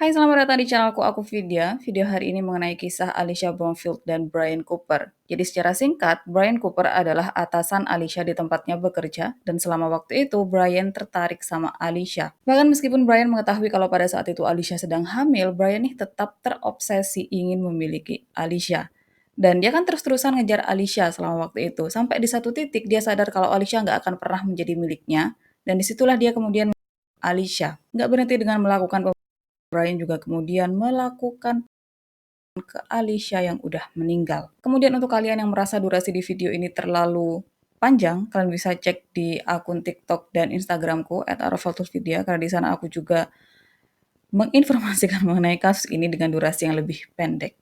Hai, selamat datang di channelku, aku Vidya. Video hari ini mengenai kisah Alicia Bromfield dan Brian Cooper. Jadi secara singkat, Brian Cooper adalah atasan Alicia di tempatnya bekerja, dan selama waktu itu Brian tertarik sama Alicia. Bahkan meskipun Brian mengetahui kalau pada saat itu Alicia sedang hamil, Brian nih tetap terobsesi ingin memiliki Alicia. Dan dia kan terus-terusan ngejar Alicia selama waktu itu, sampai di satu titik dia sadar kalau Alicia nggak akan pernah menjadi miliknya, dan disitulah dia kemudian Alicia. Nggak berhenti dengan melakukan. Brian juga kemudian melakukan ke Alicia yang udah meninggal. Kemudian untuk kalian yang merasa durasi di video ini terlalu panjang, kalian bisa cek di akun TikTok dan Instagramku @arafaltusvidya karena di sana aku juga menginformasikan mengenai kasus ini dengan durasi yang lebih pendek.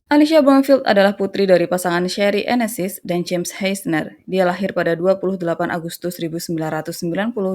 Alicia Bromfield adalah putri dari pasangan Sherry Enesis dan James Heisner. Dia lahir pada 28 Agustus 1990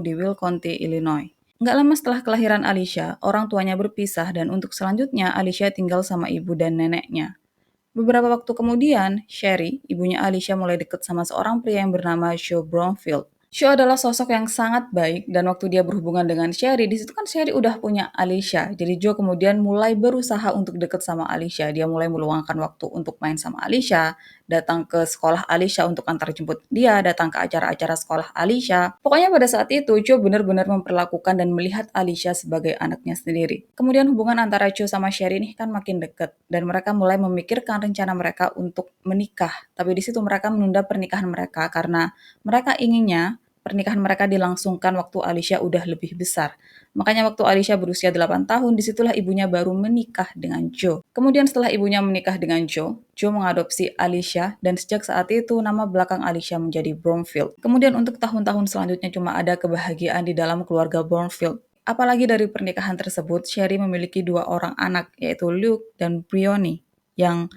di Will County, Illinois. Nggak lama setelah kelahiran Alicia, orang tuanya berpisah dan untuk selanjutnya Alicia tinggal sama ibu dan neneknya. Beberapa waktu kemudian, Sherry, ibunya Alicia mulai dekat sama seorang pria yang bernama Joe Bromfield. Shu adalah sosok yang sangat baik dan waktu dia berhubungan dengan Sherry, di situ kan Sherry udah punya Alicia. Jadi Joe kemudian mulai berusaha untuk deket sama Alicia. Dia mulai meluangkan waktu untuk main sama Alicia, datang ke sekolah Alicia untuk antar jemput dia, datang ke acara-acara sekolah Alicia. Pokoknya pada saat itu Joe benar-benar memperlakukan dan melihat Alicia sebagai anaknya sendiri. Kemudian hubungan antara Joe sama Sherry ini kan makin dekat dan mereka mulai memikirkan rencana mereka untuk menikah. Tapi di situ mereka menunda pernikahan mereka karena mereka inginnya pernikahan mereka dilangsungkan waktu Alicia udah lebih besar. Makanya waktu Alicia berusia 8 tahun, disitulah ibunya baru menikah dengan Joe. Kemudian setelah ibunya menikah dengan Joe, Joe mengadopsi Alicia dan sejak saat itu nama belakang Alicia menjadi Bromfield. Kemudian untuk tahun-tahun selanjutnya cuma ada kebahagiaan di dalam keluarga Bromfield. Apalagi dari pernikahan tersebut, Sherry memiliki 2 orang anak, yaitu Luke dan Briony, yang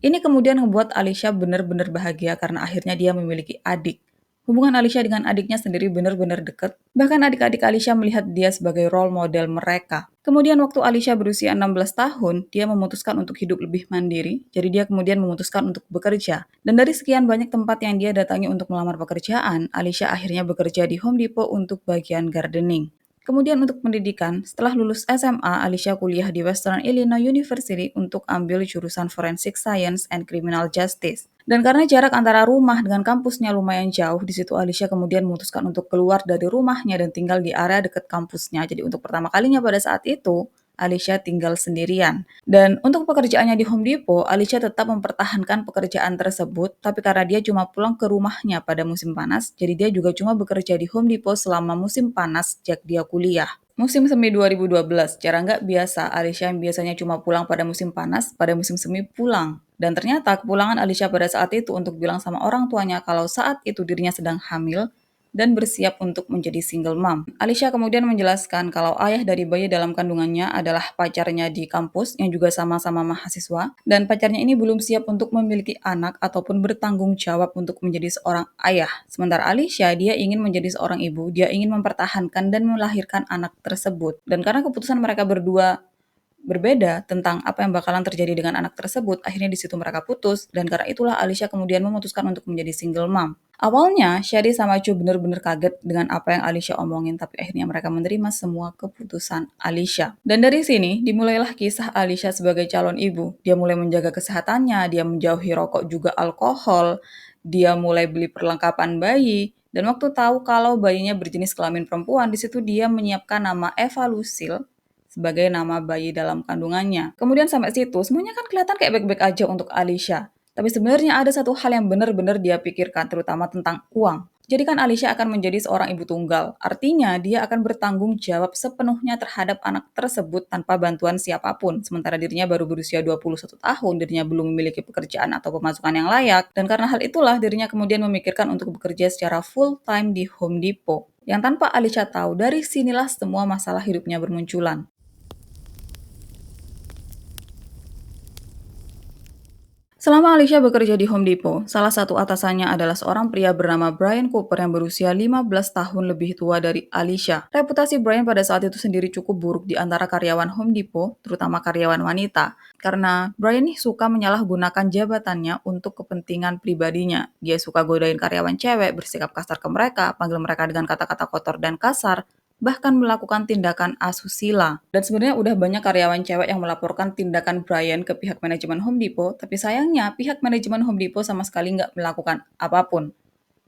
ini kemudian membuat Alicia benar-benar bahagia karena akhirnya dia memiliki adik. Hubungan Alicia dengan adiknya sendiri benar-benar dekat. Bahkan adik-adik Alicia melihat dia sebagai role model mereka. Kemudian waktu Alicia berusia 16 tahun, dia memutuskan untuk hidup lebih mandiri. Jadi dia kemudian memutuskan untuk bekerja. Dan dari sekian banyak tempat yang dia datangi untuk melamar pekerjaan, Alicia akhirnya bekerja di Home Depot untuk bagian gardening. Kemudian untuk pendidikan, setelah lulus SMA, Alicia kuliah di Western Illinois University untuk ambil jurusan Forensic Science and Criminal Justice. Dan karena jarak antara rumah dengan kampusnya lumayan jauh, di situ Alicia kemudian memutuskan untuk keluar dari rumahnya dan tinggal di area dekat kampusnya. Jadi untuk pertama kalinya pada saat itu, Alicia tinggal sendirian. Dan untuk pekerjaannya di Home Depot, Alicia tetap mempertahankan pekerjaan tersebut, tapi karena dia cuma pulang ke rumahnya pada musim panas, jadi dia juga cuma bekerja di Home Depot selama musim panas sejak dia kuliah. Musim semi 2012, cara nggak biasa, Alicia yang biasanya cuma pulang pada musim panas, pada musim semi pulang. Dan ternyata kepulangan Alicia pada saat itu untuk bilang sama orang tuanya kalau saat itu dirinya sedang hamil, dan bersiap untuk menjadi single mom. Alicia kemudian menjelaskan kalau ayah dari bayi dalam kandungannya adalah pacarnya di kampus yang juga sama-sama mahasiswa, dan pacarnya ini belum siap untuk memiliki anak ataupun bertanggung jawab untuk menjadi seorang ayah. Sementara Alicia, dia ingin menjadi seorang ibu, dia ingin mempertahankan dan melahirkan anak tersebut. Dan karena keputusan mereka berdua berbeda tentang apa yang bakalan terjadi dengan anak tersebut, akhirnya di situ mereka putus, dan karena itulah Alicia kemudian memutuskan untuk menjadi single mom. Awalnya, Sherry sama Joe bener-bener kaget dengan apa yang Alicia omongin, tapi akhirnya mereka menerima semua keputusan Alicia. Dan dari sini, dimulailah kisah Alicia sebagai calon ibu. Dia mulai menjaga kesehatannya, dia menjauhi rokok juga alkohol, dia mulai beli perlengkapan bayi, dan waktu tahu kalau bayinya berjenis kelamin perempuan, di situ dia menyiapkan nama Eva Lucille sebagai nama bayi dalam kandungannya. Kemudian sampai situ, semuanya kan kelihatan kayak baik-baik aja untuk Alicia. Tapi sebenarnya ada satu hal yang benar-benar dia pikirkan, terutama tentang uang. Jadi kan Alicia akan menjadi seorang ibu tunggal. Artinya dia akan bertanggung jawab sepenuhnya terhadap anak tersebut tanpa bantuan siapapun. Sementara dirinya baru berusia 21 tahun, dirinya belum memiliki pekerjaan atau pemasukan yang layak. Dan karena hal itulah dirinya kemudian memikirkan untuk bekerja secara full time di Home Depot. Yang tanpa Alicia tahu, dari sinilah semua masalah hidupnya bermunculan. Selama Alicia bekerja di Home Depot, salah satu atasannya adalah seorang pria bernama Brian Cooper yang berusia 15 tahun lebih tua dari Alicia. Reputasi Brian pada saat itu sendiri cukup buruk di antara karyawan Home Depot, terutama karyawan wanita. Karena Brian nih suka menyalahgunakan jabatannya untuk kepentingan pribadinya. Dia suka godain karyawan cewek, bersikap kasar ke mereka, panggil mereka dengan kata-kata kotor dan kasar, bahkan melakukan tindakan asusila. Dan sebenarnya udah banyak karyawan cewek yang melaporkan tindakan Brian ke pihak manajemen Home Depot, tapi sayangnya pihak manajemen Home Depot sama sekali nggak melakukan apapun.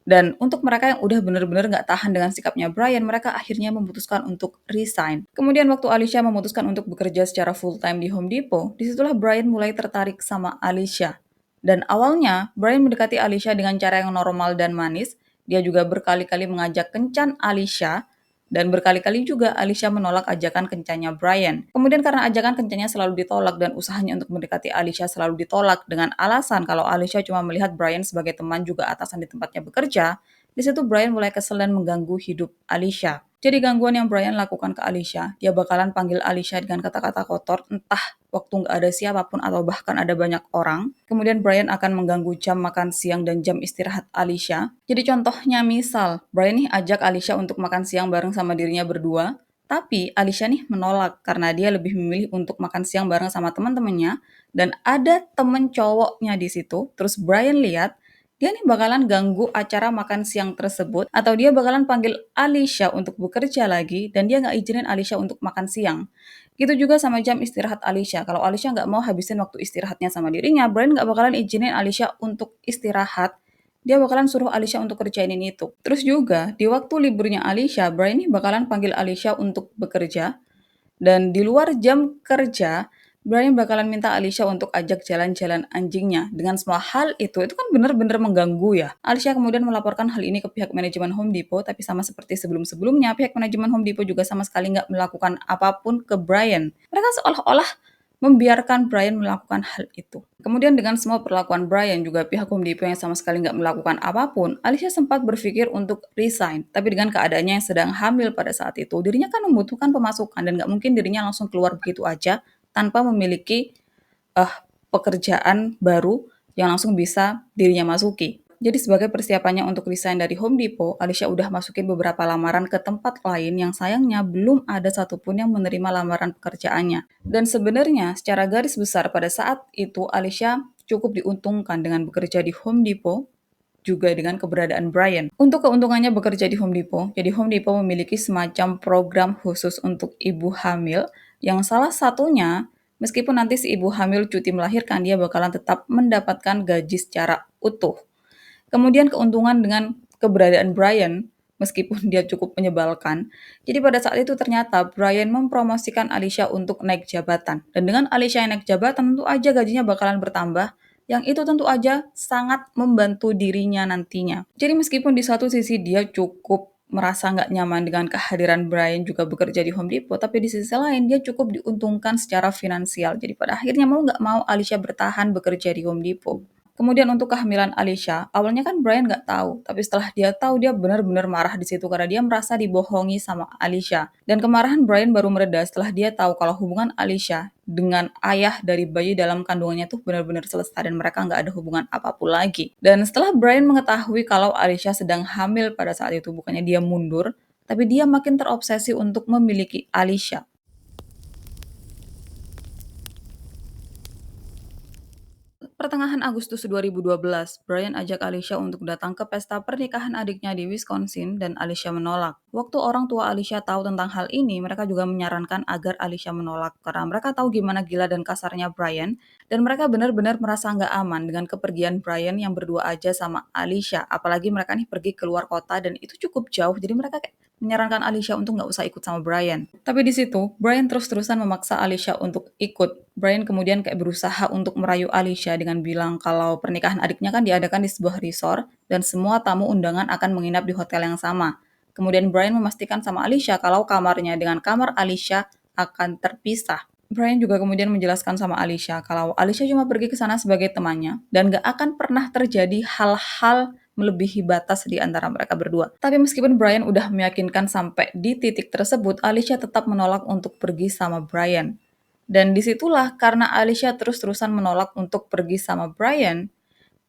Dan untuk mereka yang udah bener-bener nggak tahan dengan sikapnya Brian, mereka akhirnya memutuskan untuk resign. Kemudian waktu Alicia memutuskan untuk bekerja secara full-time di Home Depot, disitulah Brian mulai tertarik sama Alicia. Dan awalnya, Brian mendekati Alicia dengan cara yang normal dan manis. Dia juga berkali-kali mengajak kencan Alicia, dan berkali-kali juga Alicia menolak ajakan kencannya Brian. Kemudian karena ajakan kencannya selalu ditolak dan usahanya untuk mendekati Alicia selalu ditolak dengan alasan kalau Alicia cuma melihat Brian sebagai teman juga atasan di tempatnya bekerja, di situ Brian mulai kesel dan mengganggu hidup Alicia. Jadi gangguan yang Brian lakukan ke Alicia, dia bakalan panggil Alicia dengan kata-kata kotor, entah waktu nggak ada siapapun atau bahkan ada banyak orang. Kemudian Brian akan mengganggu jam makan siang dan jam istirahat Alicia. Jadi contohnya misal, Brian nih ajak Alicia untuk makan siang bareng sama dirinya berdua, tapi Alicia nih menolak karena dia lebih memilih untuk makan siang bareng sama teman-temannya dan ada temen cowoknya di situ. Terus Brian lihat dia nih bakalan ganggu acara makan siang tersebut atau dia bakalan panggil Alicia untuk bekerja lagi dan dia nggak izinin Alicia untuk makan siang. Gitu juga sama jam istirahat Alicia. Kalau Alicia nggak mau habisin waktu istirahatnya sama dirinya, Brian nggak bakalan izinin Alicia untuk istirahat. Dia bakalan suruh Alicia untuk kerjain ini itu. Terus juga, di waktu liburnya Alicia, Brian nih bakalan panggil Alicia untuk bekerja. Dan di luar jam kerja, Brian bakalan minta Alicia untuk ajak jalan-jalan anjingnya. Dengan semua hal itu kan benar-benar mengganggu ya. Alicia kemudian melaporkan hal ini ke pihak manajemen Home Depot, tapi sama seperti sebelum-sebelumnya, pihak manajemen Home Depot juga sama sekali nggak melakukan apapun ke Brian. Mereka seolah-olah membiarkan Brian melakukan hal itu. Kemudian dengan semua perlakuan Brian juga pihak Home Depot yang sama sekali nggak melakukan apapun, Alicia sempat berpikir untuk resign. Tapi dengan keadaannya yang sedang hamil pada saat itu, dirinya kan membutuhkan pemasukan dan nggak mungkin dirinya langsung keluar begitu aja tanpa memiliki eh, pekerjaan baru yang langsung bisa dirinya masuki. Jadi sebagai persiapannya untuk resign dari Home Depot, Alicia udah masukin beberapa lamaran ke tempat lain yang sayangnya belum ada satupun yang menerima lamaran pekerjaannya. Dan sebenarnya secara garis besar pada saat itu Alicia cukup diuntungkan dengan bekerja di Home Depot juga dengan keberadaan Brian. Untuk keuntungannya bekerja di Home Depot, jadi Home Depot memiliki semacam program khusus untuk ibu hamil yang salah satunya, meskipun nanti si ibu hamil cuti melahirkan, dia bakalan tetap mendapatkan gaji secara utuh. Kemudian keuntungan dengan keberadaan Brian, meskipun dia cukup menyebalkan, jadi pada saat itu ternyata Brian mempromosikan Alicia untuk naik jabatan. Dan dengan Alicia yang naik jabatan, tentu aja gajinya bakalan bertambah, yang itu tentu aja sangat membantu dirinya nantinya. Jadi meskipun di satu sisi dia cukup merasa nggak nyaman dengan kehadiran Brian juga bekerja di Home Depot, tapi di sisi lain dia cukup diuntungkan secara finansial. Jadi pada akhirnya mau nggak mau Alicia bertahan bekerja di Home Depot. Kemudian untuk kehamilan Alicia, awalnya kan Brian nggak tahu, tapi setelah dia tahu dia benar-benar marah di situ karena dia merasa dibohongi sama Alicia. Dan kemarahan Brian baru mereda setelah dia tahu kalau hubungan Alicia dengan ayah dari bayi dalam kandungannya tuh benar-benar selesai dan mereka nggak ada hubungan apapun lagi. Dan setelah Brian mengetahui kalau Alicia sedang hamil pada saat itu, bukannya dia mundur, tapi dia makin terobsesi untuk memiliki Alicia. Pertengahan Agustus 2012, Brian ajak Alicia untuk datang ke pesta pernikahan adiknya di Wisconsin dan Alicia menolak. Waktu orang tua Alicia tahu tentang hal ini, mereka juga menyarankan agar Alicia menolak karena mereka tahu gimana gila dan kasarnya Brian dan mereka benar-benar merasa nggak aman dengan kepergian Brian yang berdua aja sama Alicia. Apalagi mereka nih pergi keluar kota dan itu cukup jauh, jadi mereka kayak menyarankan Alicia untuk nggak usah ikut sama Brian. Tapi di situ, Brian terus-terusan memaksa Alicia untuk ikut. Brian kemudian kayak berusaha untuk merayu Alicia dengan bilang kalau pernikahan adiknya kan diadakan di sebuah resort dan semua tamu undangan akan menginap di hotel yang sama. Kemudian Brian memastikan sama Alicia kalau kamarnya dengan kamar Alicia akan terpisah. Brian juga kemudian menjelaskan sama Alicia kalau Alicia cuma pergi ke sana sebagai temannya dan gak akan pernah terjadi hal-hal melebihi batas di antara mereka berdua. Tapi meskipun Brian udah meyakinkan sampai di titik tersebut, Alicia tetap menolak untuk pergi sama Brian. Dan disitulah karena Alicia terus-terusan menolak untuk pergi sama Brian,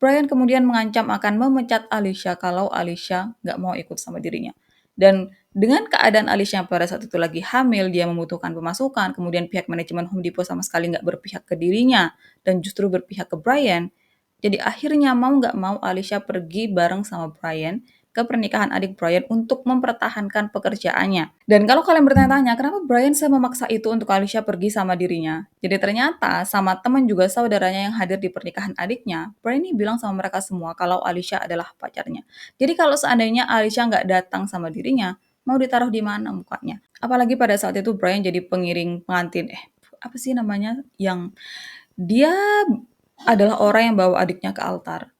Brian kemudian mengancam akan memecat Alicia kalau Alicia nggak mau ikut sama dirinya. Dan dengan keadaan Alicia yang pada saat itu lagi hamil, dia membutuhkan pemasukan, kemudian pihak manajemen Home Depot sama sekali nggak berpihak ke dirinya, dan justru berpihak ke Brian. Jadi akhirnya mau nggak mau Alicia pergi bareng sama Brian ke pernikahan adik Brian untuk mempertahankan pekerjaannya. Dan kalau kalian bertanya-tanya, kenapa Brian memaksa itu untuk Alicia pergi sama dirinya? Jadi ternyata sama teman juga saudaranya yang hadir di pernikahan adiknya, Brian ini bilang sama mereka semua kalau Alicia adalah pacarnya. Jadi kalau seandainya Alicia nggak datang sama dirinya, mau ditaruh di mana mukanya? Apalagi pada saat itu Brian jadi pengiring pengantin, apa sih namanya, yang dia adalah orang yang bawa adiknya ke altar.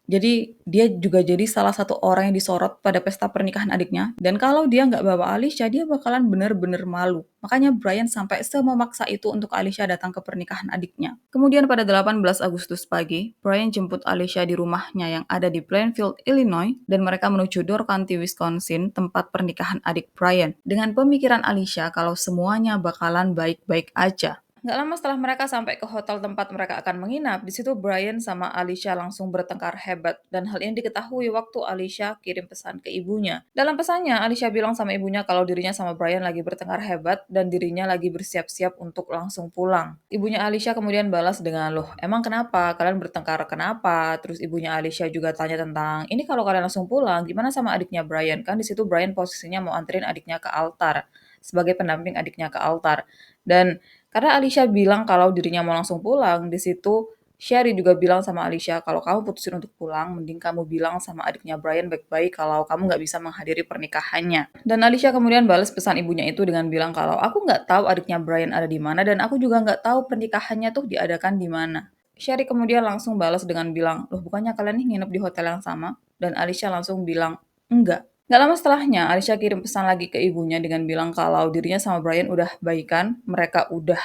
Jadi dia juga jadi salah satu orang yang disorot pada pesta pernikahan adiknya. Dan kalau dia nggak bawa Alicia, dia bakalan bener-bener malu. Makanya Brian sampai memaksa itu untuk Alicia datang ke pernikahan adiknya. Kemudian pada 18 Agustus pagi, Brian jemput Alicia di rumahnya yang ada di Plainfield, Illinois, dan mereka menuju Door County, Wisconsin, tempat pernikahan adik Brian. Dengan pemikiran Alicia kalau semuanya bakalan baik-baik aja. Nggak lama setelah mereka sampai ke hotel tempat mereka akan menginap, di situ Brian sama Alicia langsung bertengkar hebat. Dan hal ini diketahui waktu Alicia kirim pesan ke ibunya. Dalam pesannya, Alicia bilang sama ibunya kalau dirinya sama Brian lagi bertengkar hebat dan dirinya lagi bersiap-siap untuk langsung pulang. Ibunya Alicia kemudian balas dengan, "Loh, emang kenapa? Kalian bertengkar kenapa?" Terus ibunya Alicia juga tanya tentang, "Ini kalau kalian langsung pulang, gimana sama adiknya Brian?" Kan di situ Brian posisinya mau anterin adiknya ke altar sebagai pendamping adiknya ke altar. Dan karena Alicia bilang kalau dirinya mau langsung pulang, di situ Sherry juga bilang sama Alicia, "Kalau kamu putusin untuk pulang, mending kamu bilang sama adiknya Brian baik-baik kalau kamu nggak bisa menghadiri pernikahannya." Dan Alicia kemudian balas pesan ibunya itu dengan bilang kalau, "Aku nggak tahu adiknya Brian ada di mana dan aku juga nggak tahu pernikahannya tuh diadakan di mana." Sherry kemudian langsung balas dengan bilang, "Loh, bukannya kalian nih nginep di hotel yang sama?" Dan Alicia langsung bilang, "Enggak." Nggak lama setelahnya, Alicia kirim pesan lagi ke ibunya dengan bilang kalau dirinya sama Brian udah baikan, mereka udah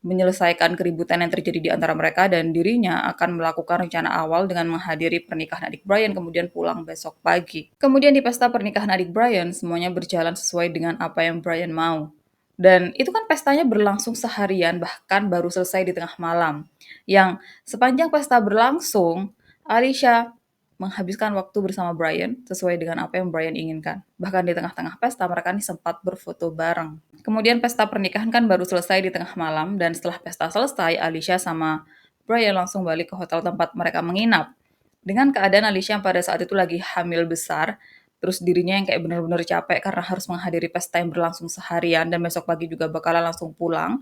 menyelesaikan keributan yang terjadi di antara mereka dan dirinya akan melakukan rencana awal dengan menghadiri pernikahan adik Brian kemudian pulang besok pagi. Kemudian di pesta pernikahan adik Brian, semuanya berjalan sesuai dengan apa yang Brian mau. Dan itu kan pestanya berlangsung seharian, bahkan baru selesai di tengah malam. Yang sepanjang pesta berlangsung, Alicia menghabiskan waktu bersama Brian sesuai dengan apa yang Brian inginkan. Bahkan di tengah-tengah pesta mereka nih sempat berfoto bareng. Kemudian pesta pernikahan kan baru selesai di tengah malam dan setelah pesta selesai, Alicia sama Brian langsung balik ke hotel tempat mereka menginap. Dengan keadaan Alicia yang pada saat itu lagi hamil besar, terus dirinya yang kayak bener-bener capek karena harus menghadiri pesta yang berlangsung seharian dan besok pagi juga bakalan langsung pulang.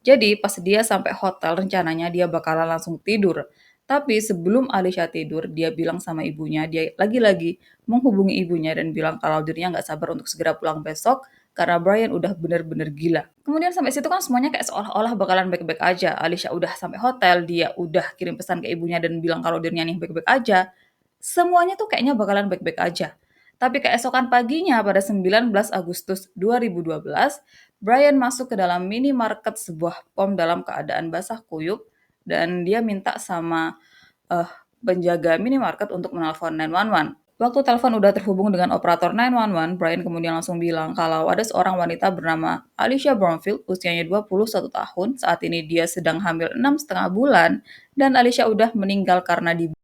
Jadi pas dia sampai hotel rencananya dia bakalan langsung tidur. Tapi sebelum Alicia tidur, dia bilang sama ibunya, dia lagi-lagi menghubungi ibunya dan bilang kalau dirinya nggak sabar untuk segera pulang besok karena Brian udah bener-bener gila. Kemudian sampai situ kan semuanya kayak seolah-olah bakalan baik-baik aja. Alicia udah sampai hotel, dia udah kirim pesan ke ibunya dan bilang kalau dirinya nih baik-baik aja. Semuanya tuh kayaknya bakalan baik-baik aja. Tapi keesokan paginya pada 19 Agustus 2012, Brian masuk ke dalam minimarket sebuah pom dalam keadaan basah kuyup dan dia minta sama eh, penjaga minimarket untuk menelpon 911. Waktu telepon udah terhubung dengan operator 911, Brian kemudian langsung bilang kalau ada seorang wanita bernama Alicia Bromfield, usianya 21 tahun, saat ini dia sedang hamil 6,5 bulan, dan Alicia udah meninggal karena dibunuh.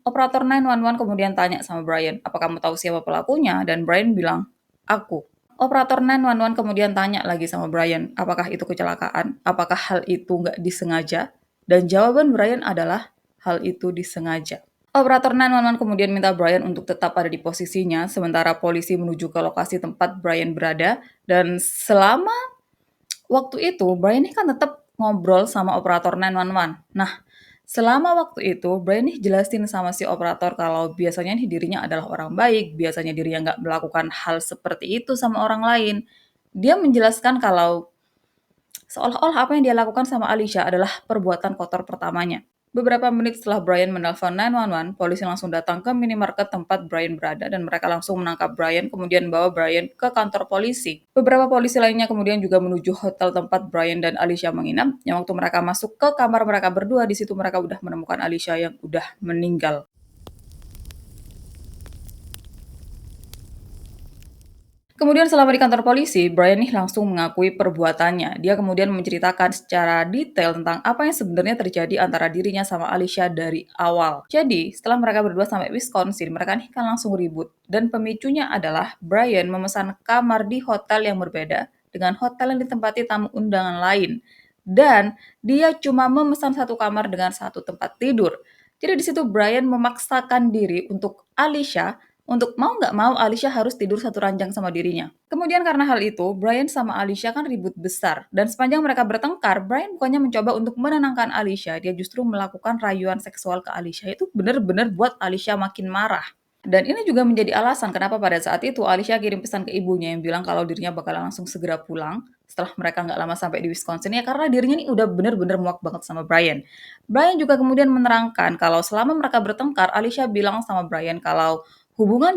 Operator 911 kemudian tanya sama Brian, "Apa kamu tahu siapa pelakunya?" Dan Brian bilang, "Aku." Operator 911 kemudian tanya lagi sama Brian, apakah itu kecelakaan? Apakah hal itu nggak disengaja? Dan jawaban Brian adalah, hal itu disengaja. Operator 911 kemudian minta Brian untuk tetap ada di posisinya, sementara polisi menuju ke lokasi tempat Brian berada, dan selama waktu itu, Brian ini kan tetap ngobrol sama operator 911. Nah, selama waktu itu, Brian nih jelasin sama si operator kalau biasanya nih dirinya adalah orang baik, biasanya dirinya nggak melakukan hal seperti itu sama orang lain. Dia menjelaskan kalau seolah-olah apa yang dia lakukan sama Alicia adalah perbuatan kotor pertamanya. Beberapa menit setelah Brian menelpon 911, polisi langsung datang ke minimarket tempat Brian berada dan mereka langsung menangkap Brian kemudian bawa Brian ke kantor polisi. Beberapa polisi lainnya kemudian juga menuju hotel tempat Brian dan Alicia menginap. Yang waktu mereka masuk ke kamar mereka berdua, di situ mereka udah menemukan Alicia yang udah meninggal. Kemudian selama di kantor polisi, Brian nih langsung mengakui perbuatannya. Dia kemudian menceritakan secara detail tentang apa yang sebenarnya terjadi antara dirinya sama Alicia dari awal. Jadi, setelah mereka berdua sampai Wisconsin, mereka nih kan langsung ribut. Dan pemicunya adalah Brian memesan kamar di hotel yang berbeda dengan hotel yang ditempati tamu undangan lain. Dan dia cuma memesan satu kamar dengan satu tempat tidur. Jadi di situ Brian memaksakan diri untuk Alicia untuk mau nggak mau Alicia harus tidur satu ranjang sama dirinya. Kemudian karena hal itu, Brian sama Alicia kan ribut besar. Dan sepanjang mereka bertengkar, Brian bukannya mencoba untuk menenangkan Alicia, dia justru melakukan rayuan seksual ke Alicia. Itu benar-benar buat Alicia makin marah. Dan ini juga menjadi alasan kenapa pada saat itu Alicia kirim pesan ke ibunya yang bilang kalau dirinya bakal langsung segera pulang setelah mereka nggak lama sampai di Wisconsin ya karena dirinya nih udah bener-bener muak banget sama Brian. Brian juga kemudian menerangkan kalau selama mereka bertengkar, Alicia bilang sama Brian kalau hubungan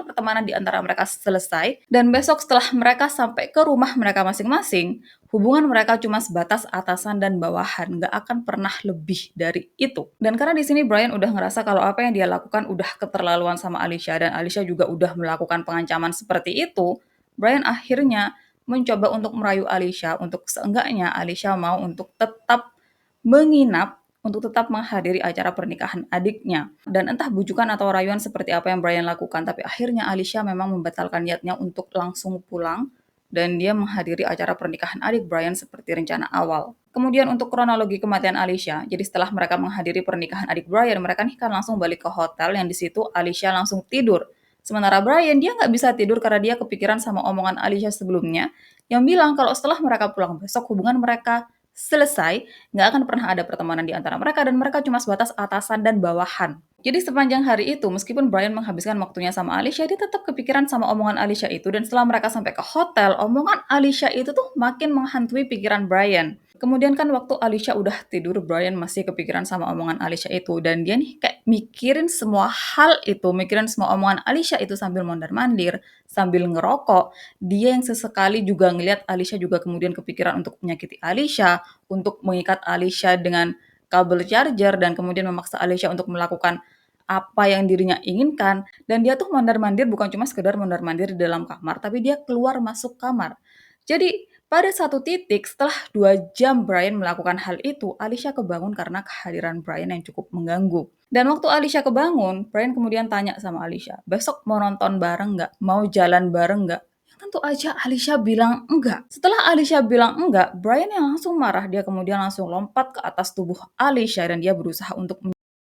pertemanan di antara mereka selesai, dan besok setelah mereka sampai ke rumah mereka masing-masing, hubungan mereka cuma sebatas atasan dan bawahan, nggak akan pernah lebih dari itu. Dan karena di sini Brian udah ngerasa kalau apa yang dia lakukan udah keterlaluan sama Alicia, dan Alicia juga udah melakukan pengancaman seperti itu, Brian akhirnya mencoba untuk merayu Alicia untuk seenggaknya Alicia mau untuk tetap menginap untuk tetap menghadiri acara pernikahan adiknya. Dan entah bujukan atau rayuan seperti apa yang Brian lakukan, tapi akhirnya Alicia memang membatalkan niatnya untuk langsung pulang dan dia menghadiri acara pernikahan adik Brian seperti rencana awal. Kemudian untuk kronologi kematian Alicia, jadi setelah mereka menghadiri pernikahan adik Brian, mereka nih kan langsung balik ke hotel yang di situ Alicia langsung tidur. Sementara Brian dia nggak bisa tidur karena dia kepikiran sama omongan Alicia sebelumnya yang bilang kalau setelah mereka pulang besok hubungan mereka selesai, nggak akan pernah ada pertemanan di antara mereka dan mereka cuma sebatas atasan dan bawahan. Jadi sepanjang hari itu, meskipun Brian menghabiskan waktunya sama Alicia, dia tetap kepikiran sama omongan Alicia itu dan setelah mereka sampai ke hotel, omongan Alicia itu tuh makin menghantui pikiran Brian. Kemudian kan waktu Alicia udah tidur, Brian masih kepikiran sama omongan Alicia itu dan dia nih kayak mikirin semua hal itu, mikirin semua omongan Alicia itu sambil mondar-mandir, sambil ngerokok. Dia yang sesekali juga ngelihat Alicia juga kemudian kepikiran untuk menyakiti Alicia, untuk mengikat Alicia dengan kabel charger dan kemudian memaksa Alicia untuk melakukan apa yang dirinya inginkan dan dia tuh mondar-mandir bukan cuma sekedar mondar-mandir di dalam kamar tapi dia keluar masuk kamar. Jadi pada satu titik setelah 2 jam Brian melakukan hal itu, Alicia kebangun karena kehadiran Brian yang cukup mengganggu. Dan waktu Alicia kebangun, Brian kemudian tanya sama Alicia, besok mau nonton bareng nggak? Mau jalan bareng nggak? Tentu aja Alicia bilang enggak. Setelah Alicia bilang enggak, Brian yang langsung marah, dia kemudian langsung lompat ke atas tubuh Alicia dan dia berusaha untuk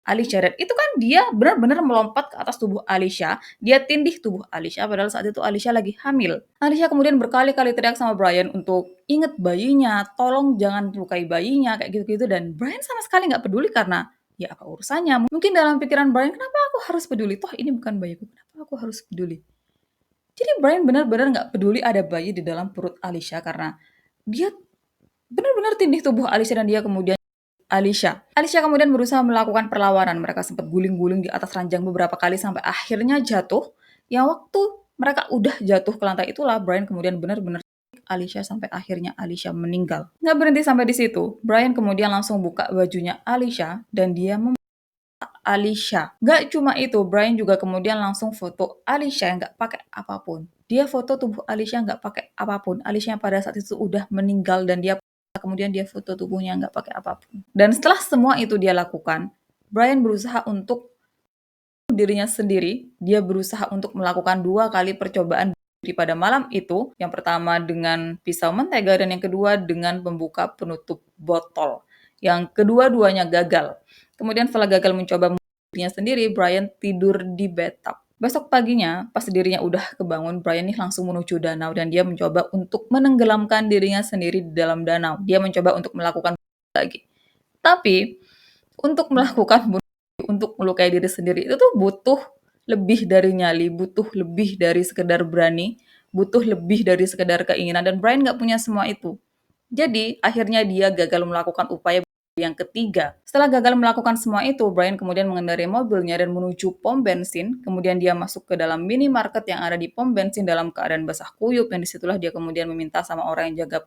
Alicia dan itu kan dia benar-benar melompat ke atas tubuh Alicia, dia tindih tubuh Alicia padahal saat itu Alicia lagi hamil. Alicia kemudian berkali-kali teriak sama Brian untuk inget bayinya, tolong jangan lukai bayinya, kayak gitu-gitu dan Brian sama sekali nggak peduli karena ya apa urusannya. Mungkin dalam pikiran Brian, kenapa aku harus peduli? Toh ini bukan bayiku, kenapa aku harus peduli? Jadi Brian benar-benar nggak peduli ada bayi di dalam perut Alicia karena dia benar-benar tindih tubuh Alicia dan dia kemudian Alicia kemudian berusaha melakukan perlawanan. Mereka sempat guling-guling di atas ranjang beberapa kali sampai akhirnya jatuh. Yang waktu mereka udah jatuh ke lantai itulah Brian kemudian benar-benar Alicia sampai akhirnya Alicia meninggal. Nggak berhenti sampai di situ. Brian kemudian langsung buka bajunya Alicia dan dia Alicia. Nggak cuma itu, Brian juga kemudian langsung foto Alicia yang nggak pakai apapun. Dia foto tubuh Alicia nggak pakai apapun. Alicia pada saat itu udah meninggal dan dia kemudian dia foto tubuhnya nggak pakai apapun. Dan setelah semua itu dia lakukan, Brian berusaha untuk dirinya sendiri. Dia berusaha untuk melakukan 2 kali percobaan diri pada malam itu. Yang pertama dengan pisau mentega dan yang kedua dengan pembuka penutup botol. Yang kedua-duanya gagal. Kemudian setelah gagal mencoba dirinya sendiri, Brian tidur di bathtub. Besok paginya, pas dirinya udah kebangun, Brian nih langsung menuju danau dan dia mencoba untuk menenggelamkan dirinya sendiri di dalam danau. Dia mencoba untuk melakukan lagi. Tapi, untuk melakukan untuk melukai diri sendiri itu tuh butuh lebih dari nyali, butuh lebih dari sekedar berani, butuh lebih dari sekedar keinginan dan Brian nggak punya semua itu. Jadi akhirnya dia gagal melakukan upaya yang ketiga. Setelah gagal melakukan semua itu, Brian kemudian mengendarai mobilnya dan menuju pom bensin. Kemudian dia masuk ke dalam minimarket yang ada di pom bensin dalam keadaan basah kuyup. Dan disitulah dia kemudian meminta sama orang yang jaga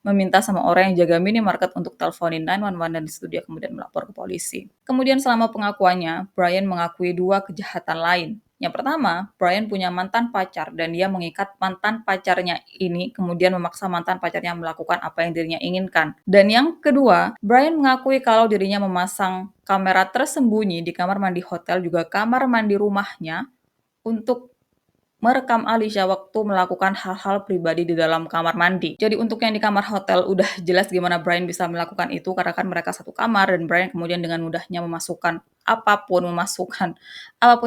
meminta sama orang yang jaga minimarket untuk teleponin 911 dan disitu dia kemudian melapor ke polisi. Kemudian selama pengakuannya, Brian mengakui 2 kejahatan lain. Yang pertama, Brian punya mantan pacar dan dia mengikat mantan pacarnya ini kemudian memaksa mantan pacarnya melakukan apa yang dirinya inginkan. Dan yang kedua, Brian mengakui kalau dirinya memasang kamera tersembunyi di kamar mandi hotel juga kamar mandi rumahnya untuk merekam Alisha waktu melakukan hal-hal pribadi di dalam kamar mandi. Jadi untuk yang di kamar hotel udah jelas gimana Brian bisa melakukan itu karena kan mereka satu kamar dan Brian kemudian dengan mudahnya memasukkan apapun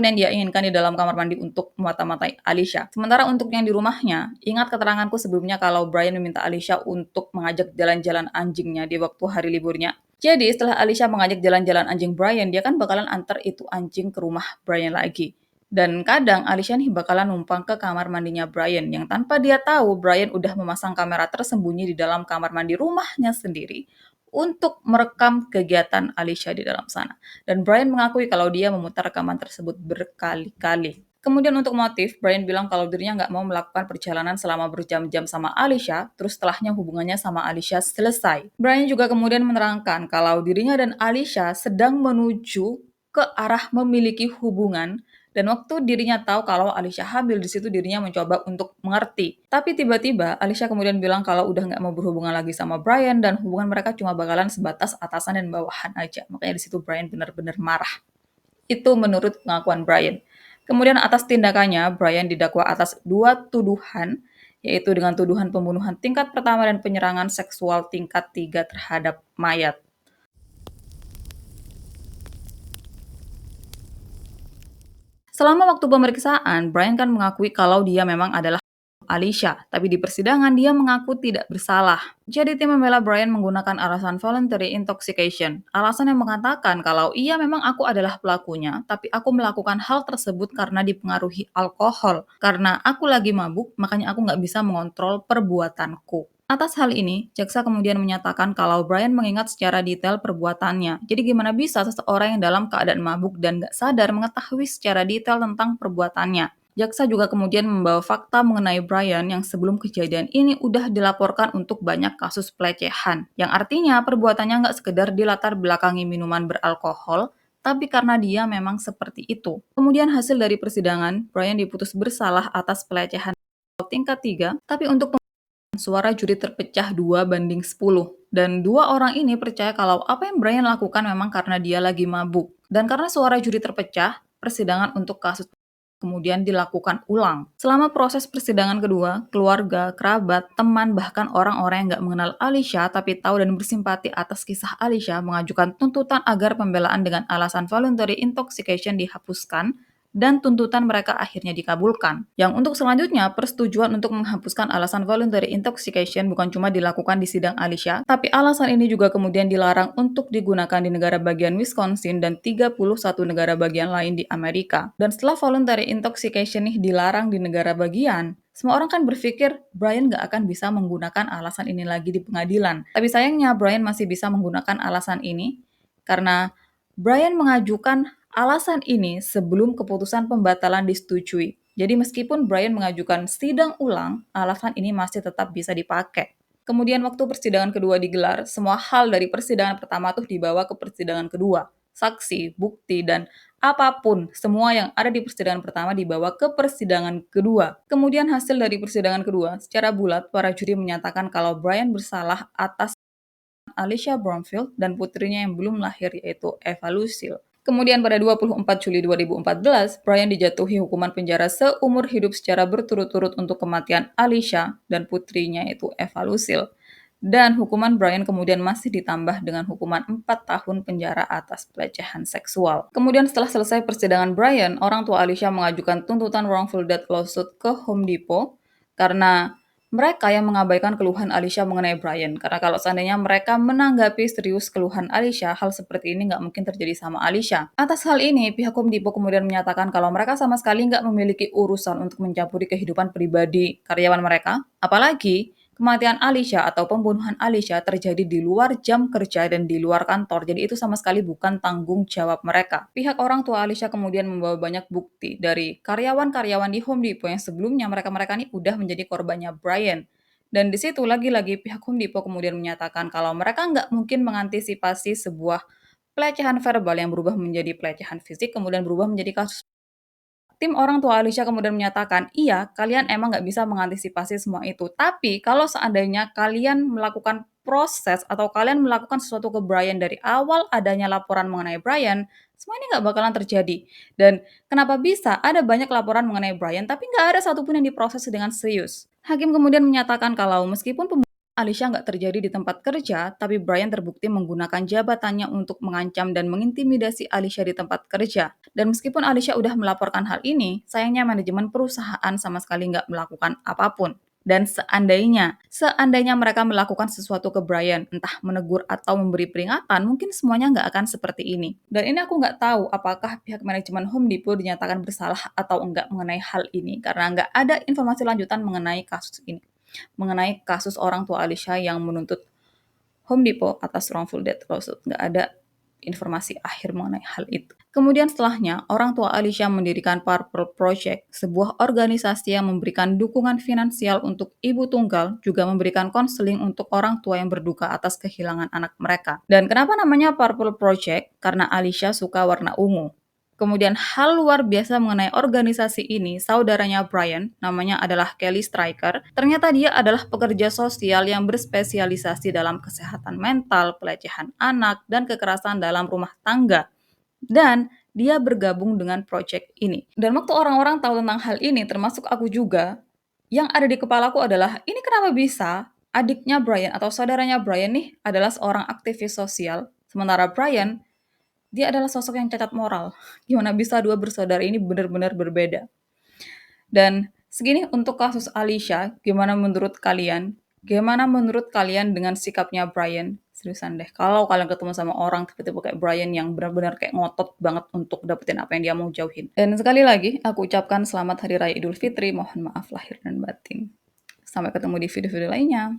yang dia inginkan di dalam kamar mandi untuk memata-matai Alisha. Sementara untuk yang di rumahnya, ingat keteranganku sebelumnya kalau Brian meminta Alisha untuk mengajak jalan-jalan anjingnya di waktu hari liburnya. Jadi setelah Alisha mengajak jalan-jalan anjing Brian, dia kan bakalan antar itu anjing ke rumah Brian lagi. Dan kadang Alisha nih bakalan numpang ke kamar mandinya Brian yang tanpa dia tahu Brian udah memasang kamera tersembunyi di dalam kamar mandi rumahnya sendiri untuk merekam kegiatan Alisha di dalam sana. Dan Brian mengakui kalau dia memutar rekaman tersebut berkali-kali. Kemudian untuk motif, Brian bilang kalau dirinya nggak mau melakukan perjalanan selama berjam-jam sama Alisha, terus setelahnya hubungannya sama Alisha selesai. Brian juga kemudian menerangkan kalau dirinya dan Alisha sedang menuju ke arah memiliki hubungan dan waktu dirinya tahu kalau Alisha hamil, di situ dirinya mencoba untuk mengerti. Tapi tiba-tiba Alisha kemudian bilang kalau udah nggak mau berhubungan lagi sama Brian dan hubungan mereka cuma bakalan sebatas atasan dan bawahan aja. Makanya di situ Brian benar-benar marah. Itu menurut pengakuan Brian. Kemudian atas tindakannya, Brian didakwa atas 2 tuduhan, yaitu dengan tuduhan pembunuhan tingkat pertama dan penyerangan seksual tingkat 3 terhadap mayat. Selama waktu pemeriksaan, Brian kan mengakui kalau dia memang adalah Alisha, tapi di persidangan dia mengaku tidak bersalah. Jadi tim membela Brian menggunakan alasan voluntary intoxication, alasan yang mengatakan kalau iya memang aku adalah pelakunya, tapi aku melakukan hal tersebut karena dipengaruhi alkohol. Karena aku lagi mabuk, makanya aku nggak bisa mengontrol perbuatanku. Atas hal ini, jaksa kemudian menyatakan kalau Brian mengingat secara detail perbuatannya. Jadi gimana bisa seseorang yang dalam keadaan mabuk dan nggak sadar mengetahui secara detail tentang perbuatannya? Jaksa juga kemudian membawa fakta mengenai Brian yang sebelum kejadian ini udah dilaporkan untuk banyak kasus pelecehan. Yang artinya perbuatannya nggak sekedar dilatar belakangi minuman beralkohol, tapi karena dia memang seperti itu. Kemudian hasil dari persidangan, Brian diputus bersalah atas pelecehan tingkat 3, tapi untuk suara juri terpecah 2-10. Dan dua orang ini percaya kalau apa yang Brian lakukan memang karena dia lagi mabuk. Dan karena suara juri terpecah, persidangan untuk kasus kemudian dilakukan ulang. Selama proses persidangan kedua, keluarga, kerabat, teman, bahkan orang-orang yang nggak mengenal Alisha tapi tahu dan bersimpati atas kisah Alisha mengajukan tuntutan agar pembelaan dengan alasan voluntary intoxication dihapuskan dan tuntutan mereka akhirnya dikabulkan. Yang untuk selanjutnya, persetujuan untuk menghapuskan alasan voluntary intoxication bukan cuma dilakukan di sidang Alisha, tapi alasan ini juga kemudian dilarang untuk digunakan di negara bagian Wisconsin dan 31 negara bagian lain di Amerika. Dan setelah voluntary intoxication nih dilarang di negara bagian, semua orang kan berpikir Brian nggak akan bisa menggunakan alasan ini lagi di pengadilan. Tapi sayangnya Brian masih bisa menggunakan alasan ini karena Brian mengajukan alasan ini sebelum keputusan pembatalan disetujui. Jadi meskipun Brian mengajukan sidang ulang, alasan ini masih tetap bisa dipakai. Kemudian waktu persidangan kedua digelar, semua hal dari persidangan pertama tuh dibawa ke persidangan kedua. Saksi, bukti, dan apapun, semua yang ada di persidangan pertama dibawa ke persidangan kedua. Kemudian hasil dari persidangan kedua, secara bulat para juri menyatakan kalau Brian bersalah atas Alisha Bromfield dan putrinya yang belum lahir yaitu Eva Lucille. Kemudian pada 24 Juli 2014, Brian dijatuhi hukuman penjara seumur hidup secara berturut-turut untuk kematian Alisha dan putrinya yaitu Eva Lucille. Dan hukuman Brian kemudian masih ditambah dengan hukuman 4 tahun penjara atas pelecehan seksual. Kemudian setelah selesai persidangan Brian, orang tua Alisha mengajukan tuntutan wrongful death lawsuit ke Home Depot karena mereka yang mengabaikan keluhan Alisha mengenai Brian. Karena kalau seandainya mereka menanggapi serius keluhan Alisha, hal seperti ini nggak mungkin terjadi sama Alisha. Atas hal ini, pihak Home Depot kemudian menyatakan kalau mereka sama sekali nggak memiliki urusan untuk mencampuri kehidupan pribadi karyawan mereka, apalagi kematian Alisha atau pembunuhan Alisha terjadi di luar jam kerja dan di luar kantor, jadi itu sama sekali bukan tanggung jawab mereka. Pihak orang tua Alisha kemudian membawa banyak bukti dari karyawan-karyawan di Home Depot yang sebelumnya mereka-mereka ini udah menjadi korbannya Brian. Dan di situ lagi-lagi pihak Home Depot kemudian menyatakan kalau mereka nggak mungkin mengantisipasi sebuah pelecehan verbal yang berubah menjadi pelecehan fisik, kemudian berubah menjadi kasus Tim orang tua Alisha kemudian menyatakan, iya, kalian emang nggak bisa mengantisipasi semua itu. Tapi kalau seandainya kalian melakukan proses atau kalian melakukan sesuatu ke Brian dari awal adanya laporan mengenai Brian, semua ini nggak bakalan terjadi. Dan kenapa bisa ada banyak laporan mengenai Brian, tapi nggak ada satupun yang diproses dengan serius. Hakim kemudian menyatakan kalau meskipun Alisha nggak terjadi di tempat kerja, tapi Brian terbukti menggunakan jabatannya untuk mengancam dan mengintimidasi Alisha di tempat kerja. Dan meskipun Alisha udah melaporkan hal ini, sayangnya manajemen perusahaan sama sekali nggak melakukan apapun. Dan seandainya mereka melakukan sesuatu ke Brian, entah menegur atau memberi peringatan, mungkin semuanya nggak akan seperti ini. Dan ini aku nggak tahu apakah pihak manajemen Home Depot dinyatakan bersalah atau enggak mengenai hal ini, karena nggak ada informasi lanjutan mengenai kasus ini, mengenai kasus orang tua Alisha yang menuntut Home Depot atas wrongful death lawsuit. Nggak ada informasi akhir mengenai hal itu. Kemudian setelahnya, orang tua Alisha mendirikan Purple Project, sebuah organisasi yang memberikan dukungan finansial untuk ibu tunggal, juga memberikan konseling untuk orang tua yang berduka atas kehilangan anak mereka. Dan kenapa namanya Purple Project? Karena Alisha suka warna ungu. Kemudian hal luar biasa mengenai organisasi ini, saudaranya Brian, namanya adalah Kelly Stryker, ternyata dia adalah pekerja sosial yang berspesialisasi dalam kesehatan mental, pelecehan anak, dan kekerasan dalam rumah tangga. Dan dia bergabung dengan proyek ini. Dan waktu orang-orang tahu tentang hal ini, termasuk aku juga, yang ada di kepalaku adalah, ini kenapa bisa adiknya Brian atau saudaranya Brian nih adalah seorang aktivis sosial, sementara Brian dia adalah sosok yang cacat moral. Gimana bisa dua bersaudara ini benar-benar berbeda? Dan segini untuk kasus Alisha, gimana menurut kalian? Gimana menurut kalian dengan sikapnya Brian? Seriusan deh, kalau kalian ketemu sama orang tipe-tipe kayak Brian yang benar-benar kayak ngotot banget untuk dapetin apa yang dia mau jauhin. Dan sekali lagi, aku ucapkan selamat Hari Raya Idul Fitri, mohon maaf lahir dan batin. Sampai ketemu di video-video lainnya.